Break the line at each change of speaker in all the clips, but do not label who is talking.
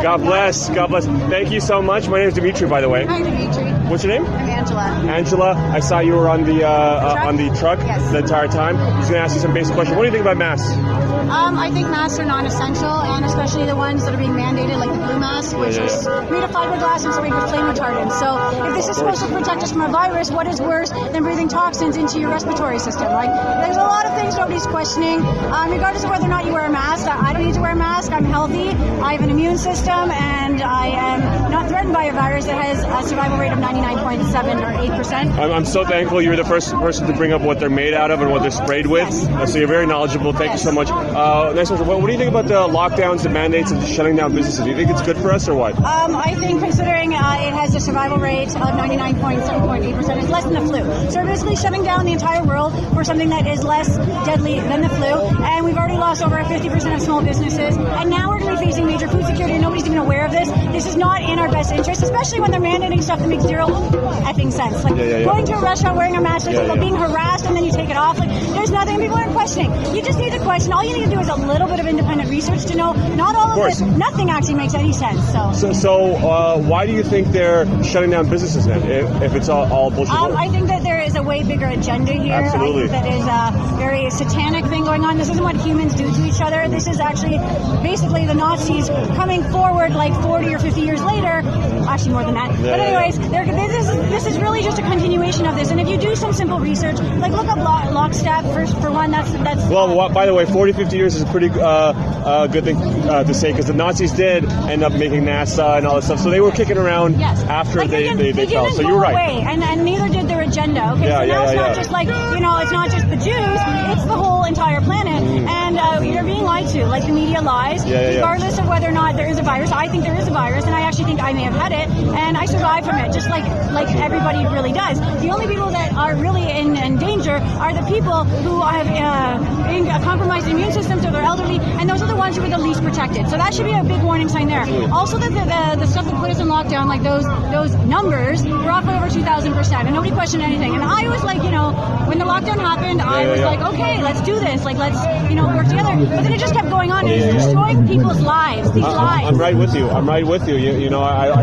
God bless. God bless. Thank you so much. My name is Dimitri, by the way.
Hi, Dimitri.
What's your name?
I'm Angela.
Angela, I saw you were on the truck
Yes.
the entire time. I was going to ask you some basic questions. What do you think about masks?
I think masks are non-essential, and especially the ones that are being mandated, like the blue mask, which is made of fiberglass and sprayed with flame retardant. So if this is supposed to protect us from a virus, what is worse than breathing toxins into your respiratory system? Like, there's a lot of things nobody's questioning. Regardless of whether or not you wear a mask, I don't need to wear a mask. I'm healthy. I have an immune system, and I am not threatened by a virus that has a survival rate of 99.7 or 8%.
I'm so thankful you're the first person to bring up what they're made out of and what they're sprayed with.
Yes.
So you're very knowledgeable. Thank you so much. Next question. What do you think about the lockdowns, the mandates, and shutting down businesses? Do you think it's good for us or what?
I think considering it has a survival rate of 99.7.8%, it's less than the flu. So we're basically shutting down the entire world for something that is less deadly than the flu. And we've already lost over 50% of small businesses. And now we're going to be facing major food security, and nobody's even aware of this. This is not in our best interest, especially when they're mandating stuff that makes zero effing sense. Like going to a restaurant wearing a mask, like being harassed, and then you take it off. Like, there's nothing. People aren't questioning. You just need to question. All you need to do is a little bit of independent research to know not all of this, nothing actually makes any sense.
So why do you think they're shutting down businesses then, if it's all bullshit?
I think that there is a way bigger agenda here.
Absolutely.
I think that is a very satanic thing going on. This isn't what humans do to each other. This is actually basically the Nazis coming forward like 40 or 50 years later. Actually, more than that. But anyways, this is really just a continuation of this. And if you do some simple research, like look up lockstep for one, that's
well, by the way, 40, 50 years is a pretty good thing to say, because the Nazis did end up making NASA and all that stuff. So they were kicking around after
like
they fell.
didn't
So
go
you're right.
away, and neither did their agenda. Okay, so now it's not just like, it's not just the Jews, it's the whole entire planet. And you're being lied to, like the media lies, regardless of whether or not there is a virus. I think there is a virus, and I actually think I may have had it, and I survived from it, just like everybody really does. The only people that are really in danger are the people who have compromised immune systems, or they're elderly, and those are the ones who are the least protected. So that should be a big warning sign there. Also, the stuff that put us in lockdown, like those numbers, were off by over 2,000%, and nobody questioned anything. And I was like, when the lockdown happened, I was like, okay, let's do this. Like, let's, work together. But then it just kept going on. It was destroying people's lives. These lives.
I'm right with you. I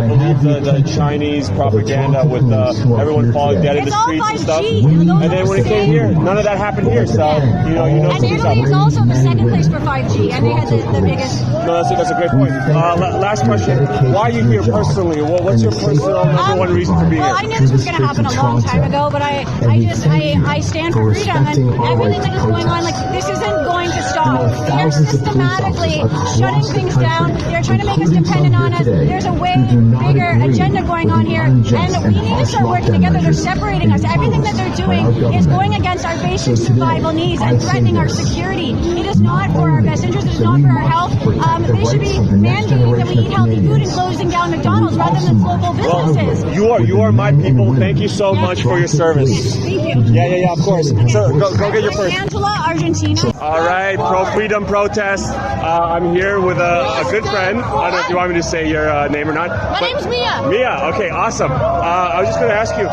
believe the Chinese propaganda with everyone falling dead in the streets and stuff. And then when it came here, none of that happened here. So,
And Italy is also the second place for 5G, and they had the biggest.
No, that's a great point. Last question. Why are you here personally? What's your personal number one reason for being here?
I knew this was going to happen a long time ago, but I stand for freedom, and everything that is going on, like, this isn't going to stop. They're systematically shutting things down. They're trying to make us dependent on us. There's a way bigger agenda going on here, and we need to start working together. They're separating us. Everything that they're doing is going against our basic survival needs and threatening our security. It is not for our best interest. It is not for our health. They should be mandating that we eat healthy food and closing down McDonald's rather than local businesses.
You are my people. Thank you so much for your service.
Thank you.
Yeah, of course. So go get your first.
Angela, Argentina.
All right, pro-freedom protest. I'm here with a good friend. I don't know if you want me to say your name or not.
My name's Mia.
Mia, okay, awesome. I was just going to ask you,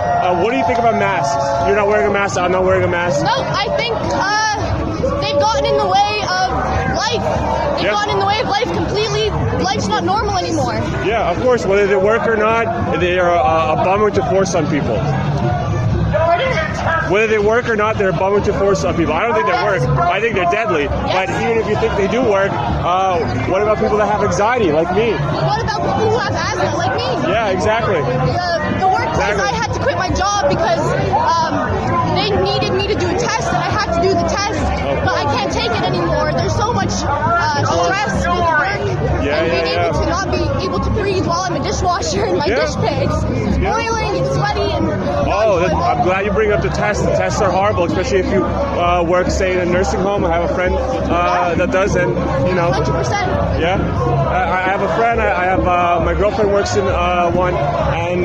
what do you think about masks? You're not wearing a mask, I'm not wearing a mask.
No, I think they've gotten in the way of life. They've gotten in the way of life completely. Life's not normal anymore.
Yeah, of course, whether they work or not, they are a bummer to force on people. Whether they work or not, they're a bummer to force on people. I don't think they work. I think they're deadly. But even if you think they do work, what about people that have anxiety, like me?
What about people who have asthma, like me?
Yeah, exactly.
The workplace, I had to quit my job because they needed me to do a test, and I had to do the test, but I can't take it anymore. There's so much stress with work, and being able to not be able to breathe while I'm a dishwasher and my dish pigs, boiling and sweaty and.
I'm glad you bring up the tests. The tests are horrible, especially if you work, say, in a nursing home. I have a friend that does, and
100%.
Yeah, I have a friend. I have my girlfriend works in one, and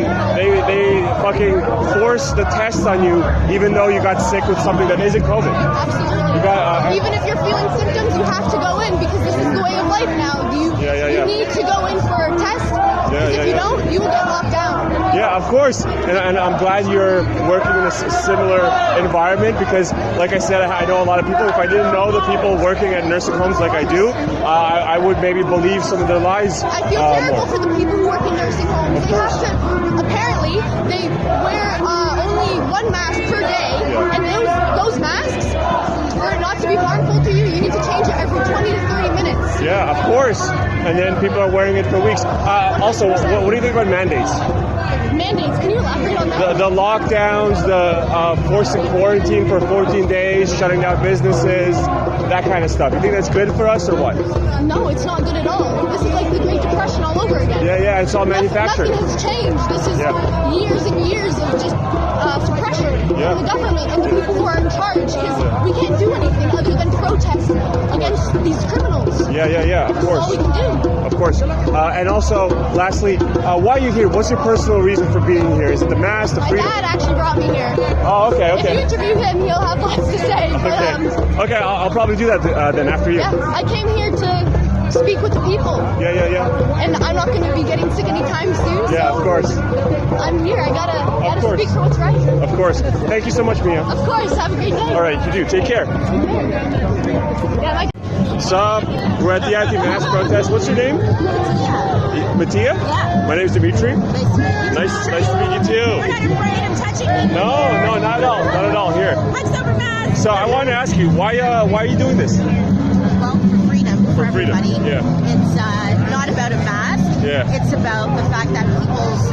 they fucking force the test on you, even though you got sick with something that isn't COVID.
Absolutely. Even if you're feeling symptoms, you have to go in because this is the way of life now. You need to go in for a test. If you don't, you will get locked down.
Yeah, of course. And I'm glad you're working in a similar environment because, like I said, I know a lot of people. If I didn't know the people working at nursing homes like I do, I would maybe believe some of their lies
I feel terrible
more.
for the people who work in nursing homes. They have to, apparently, they wear only one mask per day, and those masks, for it not to be harmful to you, you need to change it every 20 to 30 minutes.
Yeah, of course. And then people are wearing it for weeks. Also, what do you think about mandates?
Mandates, can you elaborate on that?
The lockdowns, the forcing quarantine for 14 days, shutting down businesses, that kind of stuff. You think that's good for us or what?
No, it's not good at all. This is like the Great Depression all over again.
Yeah, it's all manufactured.
Nothing has changed. This is years and years of just suppression from the government and the people who are in charge, because we can't do anything other than protest against these criminals.
Yeah, of course.
That's all we can do.
Of course. And also, lastly, why are you here? What's your personal reason for being here? Is it the mask, the
My
freedom?
dad actually brought me here.
Oh, okay.
If you interview him, he'll have lots to say. But,
Okay, I'll probably do that then after you.
yeah, I came here to speak with the people.
Yeah.
And I'm not going to be getting sick anytime soon.
Yeah,
so
of course.
I'm here. I gotta
course.
speak for what's right.
Of course. Thank you so much, Mia.
Of course. Have a great day.
All right, you do. Take care.
Yeah, my
What's up? We're at the anti-mask protest. What's your name? Mattia?
Yeah.
My name is Dimitri. Nice to meet you too.
You're not afraid of touching me?
No, not at all. Here.
What's over mask?
So I want to ask you, why are you doing this?
Well, for freedom for
freedom,
everybody.
yeah.
It's not about a mask.
Yeah.
It's about the fact that people's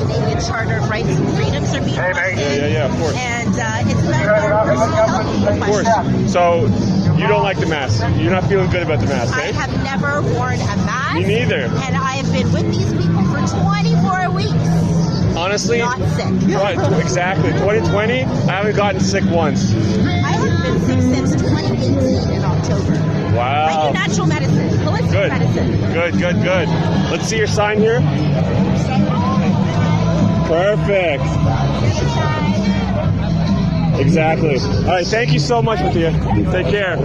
Canadian Charter of Rights and Freedoms are being busted.
Yeah, of course.
And it's about their personal health.
Of course. So you don't like the mask. You're not feeling good about the mask,
I
eh?
have never worn a mask.
Me neither.
And I have been with these people for 24 weeks.
Honestly,
Not sick.
right, exactly. 2020, I haven't gotten sick once.
I have been sick since 2018 in October. I
Wow.
do natural medicine, holistic
Good.
medicine.
Good. Let's see your sign here. Perfect. Exactly. All right, thank you so much, Mattia. Take care.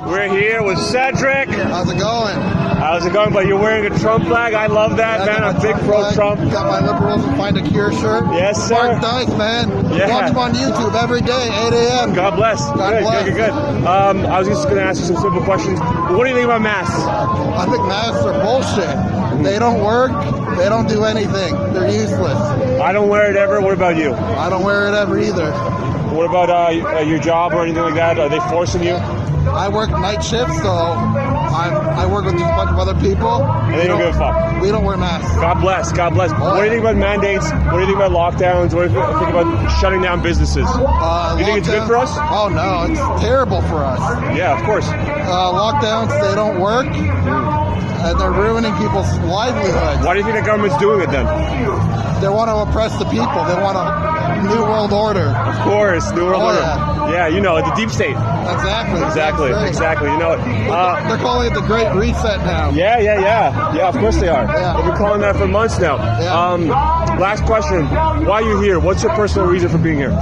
We're here with Cedric.
How's it going?
How's it going? But you're wearing a Trump flag. I love that, man. I'm big pro Trump.
Got my Liberals and Find a Cure shirt.
Yes, sir.
Mark Dyke, man.
Yeah.
Watch him on YouTube every day, 8 a.m.
God bless.
God bless.
Good. I was just going to ask you some simple questions. What do you think about masks?
I think masks are bullshit. They don't work. They don't do anything. They're useless.
I don't wear it ever. What about you?
I don't wear it ever either.
What about your job or anything like that? Are they forcing you?
I work night shifts, so I work with just a bunch of other people.
And they don't give a fuck.
We don't wear masks.
God bless. What do you think about mandates? What do you think about lockdowns? What do you think about shutting down businesses? You think it's good for us?
Oh, no. It's terrible for us.
Yeah, of course.
Lockdowns, they don't work. And they're ruining people's livelihoods.
Why do you think the government's doing it then?
They want to oppress the people. They want a new world order.
Of course, New World Order. Yeah, you know it, the deep state.
Exactly.
Exactly. You know it.
They're calling it the Great Reset now.
Yeah, of course they are.
Yeah.
They've been calling that for months now.
Yeah.
Last question. Why are you here? What's your personal reason for being here?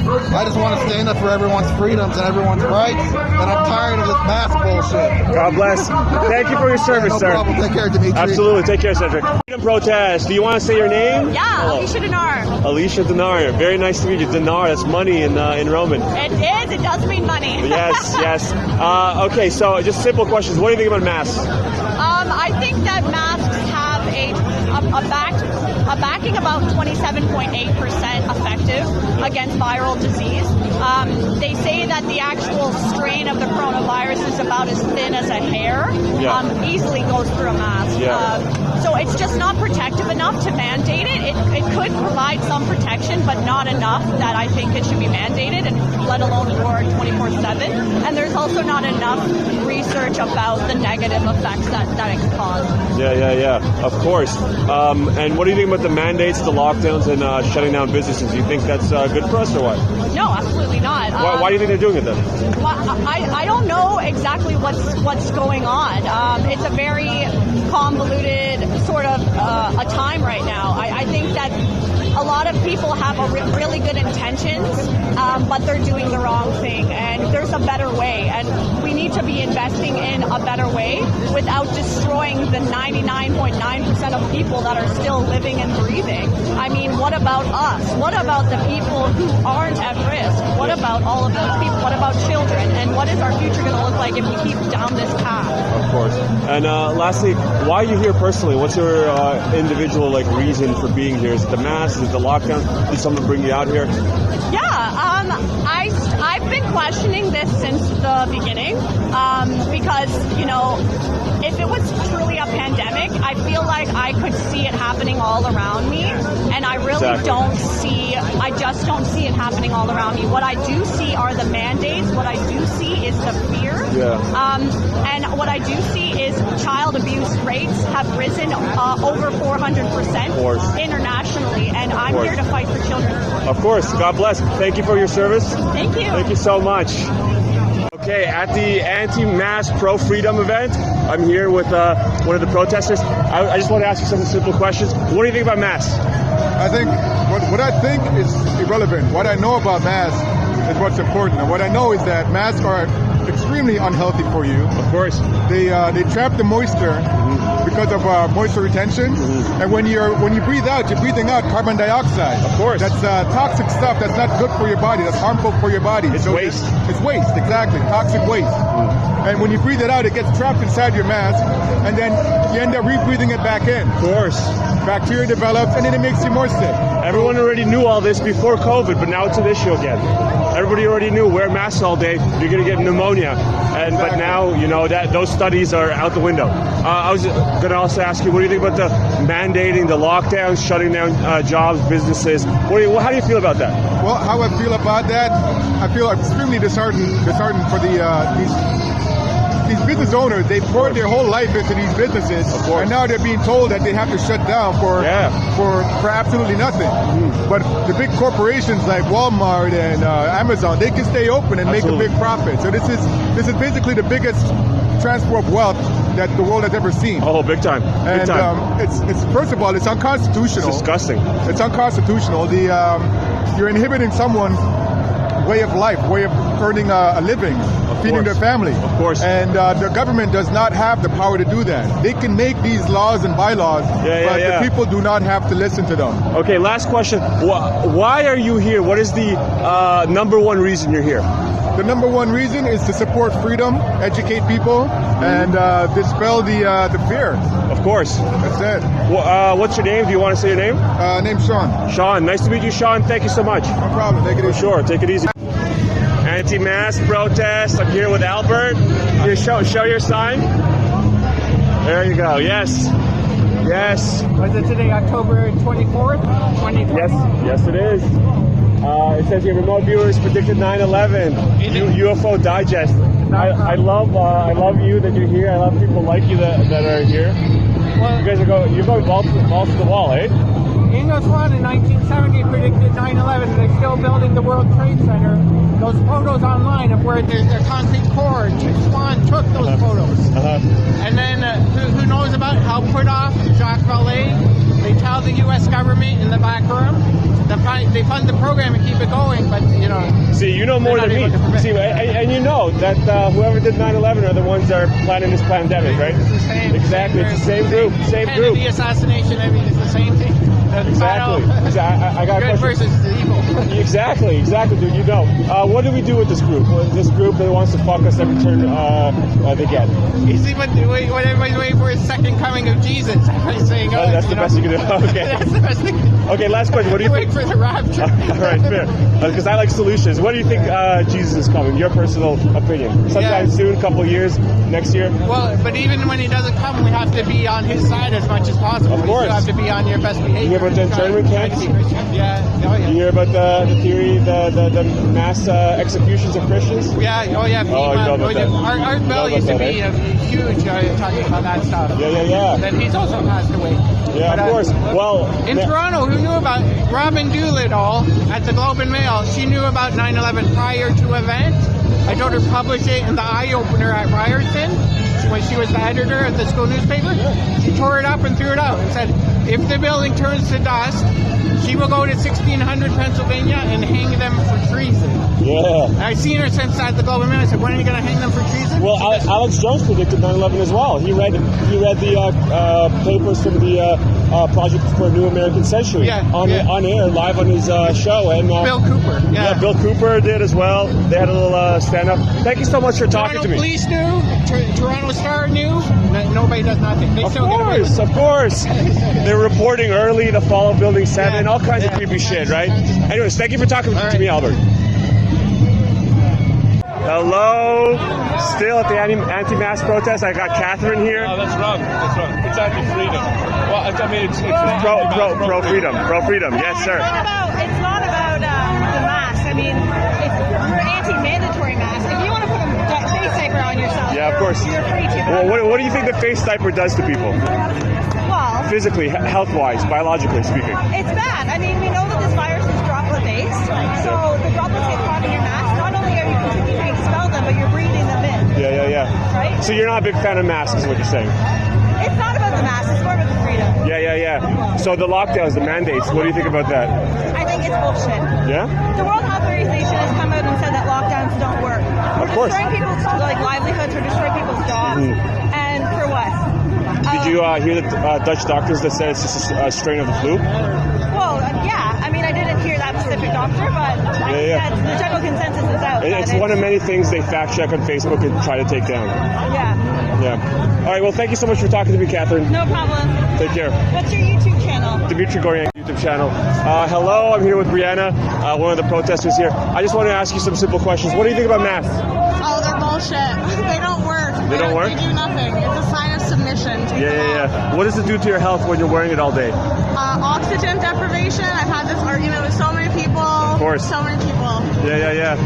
I just want to stand up for everyone's freedoms and everyone's rights, and I'm tired of this mask bullshit.
God bless. Thank you for your service,
No
sir.
problem. Take care, Dimitri.
Absolutely. Take care, Cedric. Freedom protest. Do you want to say your name?
Yeah,
Hello.
Alicia Dinar.
Alicia Dinar. Very nice to meet you. Dinar, that's money in Roman.
It is. It does mean money.
Yes. Okay, so just simple questions. What do you think about masks?
I think that masks have a backing about 27.8% effective against viral disease. They say that the actual strain of the coronavirus is about as thin as a hair.
Yeah.
Easily goes through a mask.
Yeah.
So it's just not protective enough to mandate it. It could provide some protection, but not enough that I think it should be mandated, and let alone wore 24/7. And there's also not enough research about the negative effects that it can cause.
Yeah. Of course. And what do you think about the mandates, the lockdowns, and shutting down businesses? Do you think that's good for us or what?
No, absolutely not.
Why do you think they're doing it then?
I don't know exactly what's going on. It's a very convoluted sort of a time right now. I think that
a lot of people have really good intentions, but they're doing the wrong thing, and there's a better way, and we need to be investing in a better way without destroying the 99.9% of people that are still living and breathing. I mean, what about us? What about the people who aren't at risk? What about all of those people? What about children? And what is our future going to look like if we keep down this path?
Of course. And lastly, why are you here personally? What's your individual reason for being here? Is it the mask? Is it the lockdown? Did someone bring you out here?
Yeah, I've been questioning this since the beginning because, if it was truly a pandemic, I feel like I could see it happening all around me, and I really I just don't see it happening all around me. What I do see are the mandates. What I do see is the fear.
Yeah.
And what I do see is child abuse rates have risen over 400% internationally, and I'm here to fight for children.
Of course. God bless. Thank you for your service.
Thank you.
Thank you so much. Okay, at the anti-mask pro-freedom event, I'm here with one of the protesters. I just want to ask you some simple questions. What do you think about masks?
I think what I think is irrelevant. What I know about masks is what's important. And what I know is that masks are extremely unhealthy for you.
Of course.
They trap the moisture because of moisture retention. And when you breathe out, you're breathing out carbon dioxide.
Of course.
That's toxic stuff. That's not good for your body. That's harmful for your body.
It's waste.
It's waste, exactly. Toxic waste. And when you breathe it out, it gets trapped inside your mask, and then you end up rebreathing it back in.
Of course.
Bacteria develops, and then it makes you more sick.
Everyone already knew all this before COVID, but now it's an issue again. Everybody already knew, wear masks all day, you're going to get pneumonia. But now, that those studies are out the window. I was going to also ask you, what do you think about the mandating, the lockdowns, shutting down jobs, businesses? How do you feel about that?
Well, how I feel about that, I feel extremely disheartened for these business owners. They poured their whole life into these businesses, and now they're being told that they have to shut down for absolutely nothing. But the big corporations like Walmart and Amazon, they can stay open and make a big profit. So this is basically the biggest transfer of wealth that the world has ever seen.
Oh, big time. Big time.
It's first of all, it's unconstitutional.
It's disgusting.
It's unconstitutional. You're inhibiting someone's way of life, way of earning a living, feeding their family.
Of course.
And the government does not have the power to do that. They can make these laws and bylaws, but the people do not have to listen to them.
Okay, last question. Why are you here? What is the number one reason you're here?
The number one reason is to support freedom, educate people, and dispel the fear.
Of course.
That's it.
What's your name? Do you want to say your name?
Name's Sean.
Sean. Nice to meet you, Sean. Thank you so much.
No problem. Take it easy.
Sure. Take it easy. Anti-mask protest. I'm here with Albert. You show your sign. There you go. Yes. Yes.
Was it today, October 24th, 2020?
Yes, it is. It says here, remote viewers predicted 9/11. UFO Digest. I love you that you're here. I love people like you that are here. Well, you're going balls to the wall, eh?
Ingo Swann in 1970 predicted 9/11. They're still building the World Trade Center. Those photos online of where there's a concrete core, Swann took those photos. And then who knows about how put off Jacques Vallée? They tell the U.S. government in the back room. They fund the program and keep it going, but
See, you know more than me. See, and you know that whoever did 9/11 are the ones that are planning this pandemic, right?
It's the same.
Exactly, it's the same group.
Kennedy assassination. I mean, it's the same thing.
Exactly. I got
good versus evil.
Exactly, dude. You know. What do we do with this group? This group that wants to fuck us every turn they get.
You see what everybody's waiting for is second coming of Jesus. Everybody's saying,
that's the best you can do. Okay.
That's the best thing.
Okay, last question. What do you think?
Wait for the rapture.
All right, fair. Because I like solutions. What do you think Jesus is coming? Your personal opinion. Sometime soon, couple years, next year?
Well, but even when he doesn't come, we have to be on his side as much as possible.
Of course.
You have to be on your best behavior.
You hear about the internment camps?
Yeah. Oh, yeah.
You hear about the theory, the mass executions of Christians?
Yeah. Oh, yeah.
You know about that.
Art Bell used to be huge talking about that stuff.
Yeah.
Then he's also passed away.
Yeah,
but,
of course. Well,
in Toronto, who knew about Robin Doolittle at the Globe and Mail? She knew about 9/11 prior to event. I told her publish it in the Eye Opener at Ryerson. She when she was the editor of the school newspaper. She tore it up and threw it out and said, if the building turns to dust, she will go to 1600 Pennsylvania and hang them for treason.
Yeah.
I've seen her since at the Globe and Mail. I said, when are you going to hang them for treason?
Well, Alex Jones predicted 9/11 as well. He read the papers from the Project for a New American Century on air, live on his show. And
Bill Cooper.
Yeah, Bill Cooper did as well. They had a little stand-up. Thank you so much for talking to me.
Police knew. Toronto Star knew. Nobody does nothing. They still get away with it.
Of course. They're reporting early the fall of Building 7, all kinds of creepy shit, right? Anyways, thank you for talking to me, Albert. Hello. Still at the anti-mask protest. I got Catherine here.
Oh, that's wrong. That's wrong. It's anti-freedom. Well, I mean, it's
pro-freedom. Pro-freedom. Yes, sir.
It's not about the mask. I mean, we're anti-mandatory masks. If you want to put a face diaper on yourself,
yeah, of course.
You're free to.
Well, what do you think the face diaper does to people?
Well,
physically, health-wise, biologically speaking.
It's bad. I mean, we know that this virus is droplet-based, so the droplets get caught in your mask. Not only are you continuing to expel them, but you're breathing them in.
Yeah.
Right?
So you're not a big fan of masks, is what you're saying?
It's not about the mask. It's more about the freedom.
Yeah. So the lockdowns, the mandates, what do you think about that?
I think it's bullshit.
Yeah?
The World Health Organization has come out and said that lockdowns don't work. We're destroying people's livelihoods. We're destroying people's jobs. And for what?
Did you hear the Dutch doctors that said it's just a strain of the flu?
Well, yeah. I mean, I didn't hear that specific doctor, but the general consensus is out.
It's one of many things they fact check on Facebook and try to take down. Yeah. All right. Well, thank you so much for talking to me, Catherine.
No problem.
Take care.
What's your YouTube channel?
Dimitri Goryan YouTube channel. Hello, I'm here with Brianna, one of the protesters here. I just want to ask you some simple questions. What do you think about masks?
Oh, they're bullshit. They don't work.
They don't work?
They do nothing. It's a sign of submission.
Yeah. What does it do to your health when you're wearing it all day?
Oxygen deprivation. I've had this argument with so many people.
Of course.
So many people.
Yeah.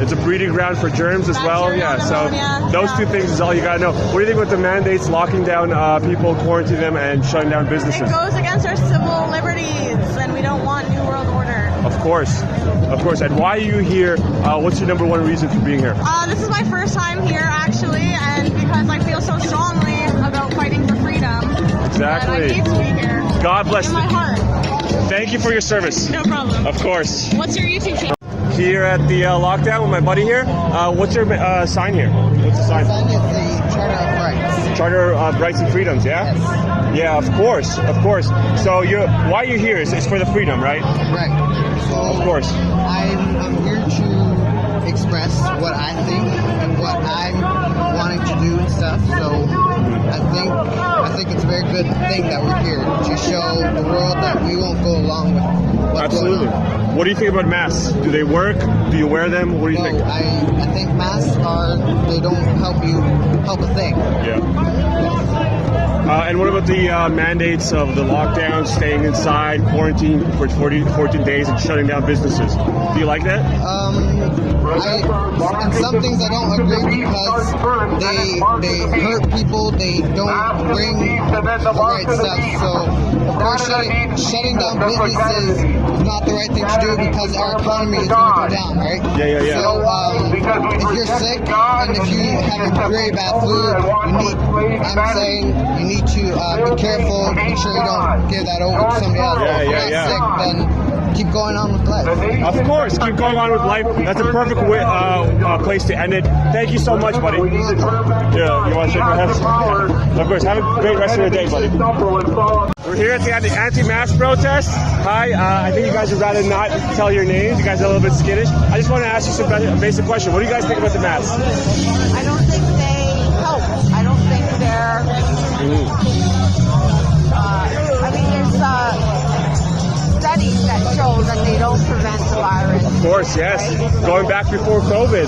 It's a breeding ground for germs as well. Yeah. So those two things is all you gotta know. What do you think about the mandates locking down people, quarantining them, and shutting down businesses?
It goes against our civil liberties, and we don't want New World Order.
Of course. And why are you here? What's your number one reason for being here?
This is my first time here, actually, and because I feel so strongly about fighting for freedom.
Exactly.
And I need to be here.
God bless you.
In my heart.
Thank you for your service.
No problem.
Of course.
What's your YouTube channel?
Here at the lockdown with my buddy here. What's your sign here? What's the sign?
The sign is the Charter of Rights.
Charter of Rights and Freedoms, yeah?
Yes.
Yeah, of course. So why are you here? It's for the freedom, right?
Right. So
of course.
I'm here to express what I think and what I'm wanting to do and stuff. So I think it's a very good thing that we're here to show the world that we won't go along with what's
Absolutely.
going on.
What do you think about masks? Do they work? Do you wear them? What do you think?
I think masks they don't help a thing.
Yeah. And what about the mandates of the lockdown, staying inside, quarantine for 14 days, and shutting down businesses? Do you like that?
In some things I don't agree because they hurt people. They don't bring the right stuff. So of course, shutting down businesses is not the right thing to do because our economy is going to go down, right?
Yeah.
So if you're sick and if you have a very bad flu, you need to be careful, make sure you don't give that over to somebody else. If you're not sick, then keep going on with life.
Of course, keep going on with life. That's a perfect place to end it. Thank you so much, buddy. Yeah, you want to shake my hand? Of course. Have a great rest of your day, buddy. We're here at the anti-mask protest. Hi, I think you guys would rather not tell your names. You guys are a little bit skittish. I just want to ask you some basic question. What do you guys think about the masks?
I don't think they help. I don't think they're... I mean, there's studies that show that they don't prevent the virus.
Of course, yes. Right? Going back before COVID,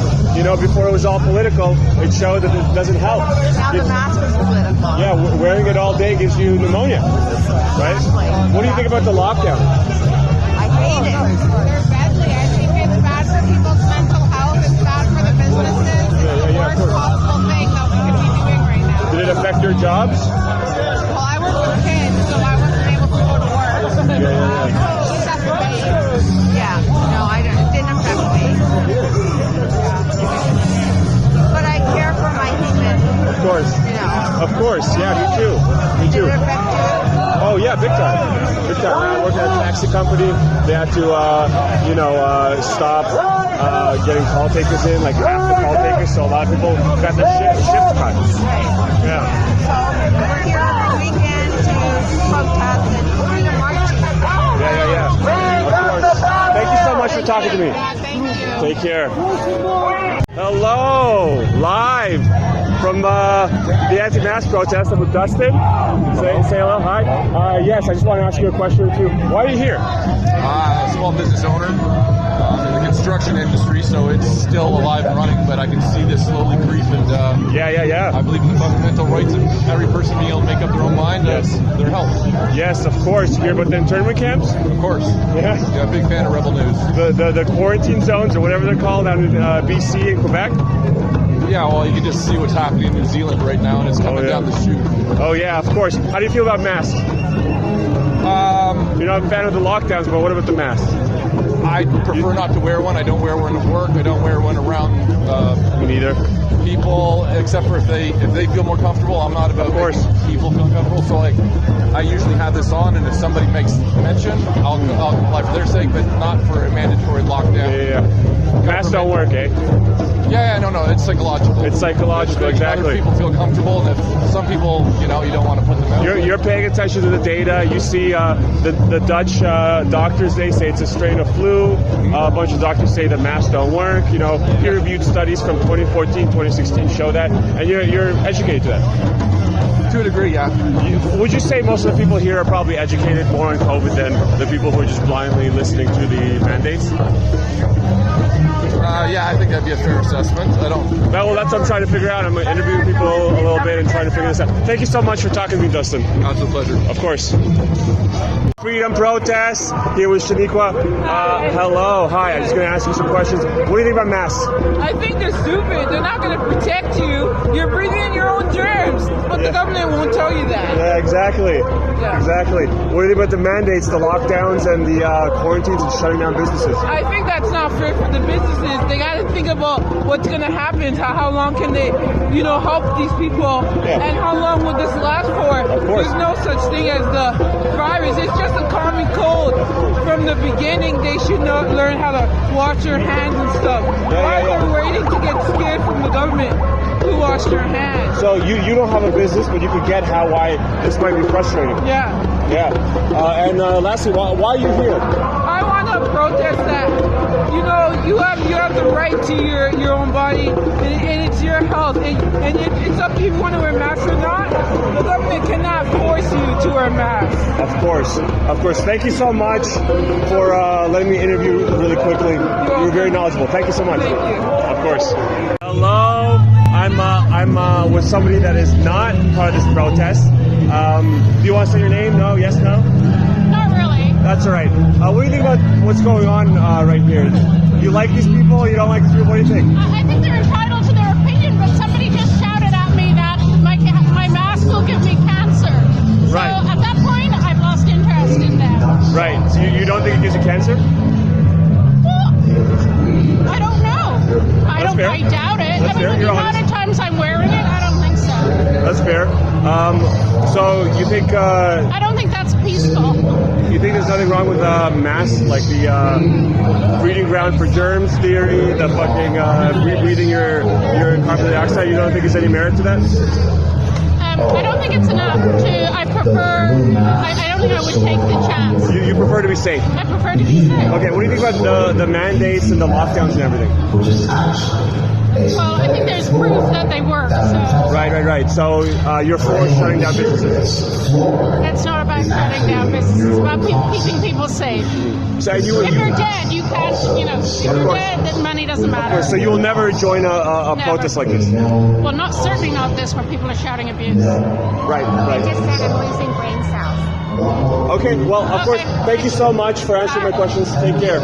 before it was all political, it showed that it doesn't help.
Now the mask is political.
Yeah, wearing it all day gives you pneumonia, right?
Exactly.
What do you think about the lockdown?
I hate it.
They're deadly. I think it's bad for people's mental health. It's bad for the businesses. It's the worst possible thing that we could be doing right now.
Did it affect your jobs?
Well, I work with kids, so I wasn't able to go to work. Except for me.
Yeah, no, it didn't affect me. But I care for my human.
Of course. Yeah, big time. Big time. I worked at a taxi company. They had to, stop getting call takers in, like half the call takers. So a lot of people got their shift cut. Yeah.
So we're here on the weekend to protest and freedom marching.
Yeah. Of course. Thank you so much for talking to me.
Thank you.
Take care. Hello, live from the anti-mask protest. I'm with Dustin. Say hello. Hi. Yes, I just want to ask you a question or two. Why are you here?
Small business owner in the construction industry, so it's still alive and running, but I can see this slowly creep, and
yeah.
I believe in the fundamental rights of every person being able to make up their own mind, their health.
Yes, of course. You hear about the internment camps?
Of course.
Yeah,
big fan of Rebel News.
The quarantine zones, or whatever they're called, down in BC and Quebec?
Yeah, well, you can just see what's happening in New Zealand right now, and it's coming down the chute.
Oh, yeah, of course. How do you feel about masks? You're not a fan of the lockdowns, but what about the masks?
I prefer not to wear one. I don't wear one at work. I don't wear one around
Me neither.
people, except for if they feel more comfortable. I'm not about making people feel comfortable. So I usually have this on, and if somebody makes mention, I'll comply for their sake, but not for a mandatory lockdown.
Yeah. Masks don't work, eh?
Yeah, no, it's psychological.
It's psychological, exactly.
Other people feel comfortable, and if some people, you don't want to put them out.
You're paying attention to the data. You see the Dutch doctors, they say it's a strain of flu. A bunch of doctors say that masks don't work. Peer-reviewed studies from 2014, 2016 show that, and you're educated to that.
To a degree, yeah.
Would you say most of the people here are probably educated more on COVID than the people who are just blindly listening to the mandates?
Yeah, I think that'd be a fair assessment. I don't.
Well, that's what I'm trying to figure out. I'm interviewing people a little bit and trying to figure this out. Thank you so much for talking to me, Dustin.
It's a pleasure.
Of course. Freedom protests here with Shaniqua. Hello, hi. I'm just going to ask you some questions. What do you think about masks?
I think they're stupid. They're not going to protect you. You're breathing in your own germs, but the government won't tell you that.
Yeah, exactly. Exactly. What do you think about the mandates, the lockdowns, and the quarantines and shutting down businesses?
I think that's not fair for the businesses. They got to think about what's going to happen. How long can they, help these people, and how long will this last for?
Of course.
There's no such thing as the virus. It's just a common cold. From the beginning, they should learn how to wash their hands and stuff. Why are they waiting to get scared from the government to wash their hands?
So you don't have a business, but you could get why this might be frustrating.
Yeah.
And lastly, why are you here?
I want to protest that. You have the right to your own body, and it's your health, and it's up to you if you want to wear masks or not. The government cannot force you to wear masks.
Of course. Thank you so much for letting me interview really quickly. You were very knowledgeable. Thank you so much.
Thank you.
Of course. Hello. I'm with somebody that is not part of this protest. Do you want to say your name? No? Yes? No?
Not really.
That's all right. What do you think about what's going on right here? You like these people? You don't like these people? What do you think?
I think they're entitled to their opinion, but somebody just shouted at me that my mask will give me cancer.
Right.
So at that point, I've lost interest in them.
Right. So you don't think it gives you cancer?
Well, I don't know. I doubt it.
That's fair.
The amount of times I'm wearing it, I don't think so.
That's fair. So you think?
I don't think that's peaceful.
You think there's nothing wrong with masks, like the breeding ground for germs theory, the fucking breathing your carbon dioxide? You don't think there's any merit to that?
I don't think it's enough to. I don't think I would take the chance.
You prefer to be safe?
I prefer to be safe.
Okay, what do you think about the mandates and the lockdowns and everything?
Well, I think there's proof that they work. So.
Right. So you're for shutting down businesses?
It's not about shutting down businesses. It's about keeping people safe.
So
if you're dead, you can't. If you're dead, then money doesn't matter.
So you will never join a protest like this?
Well, certainly not this, where people are shouting abuse.
Right.
I just said I'm losing brain cells.
Okay. Well, of course. Thank you so much for answering my questions. Take care.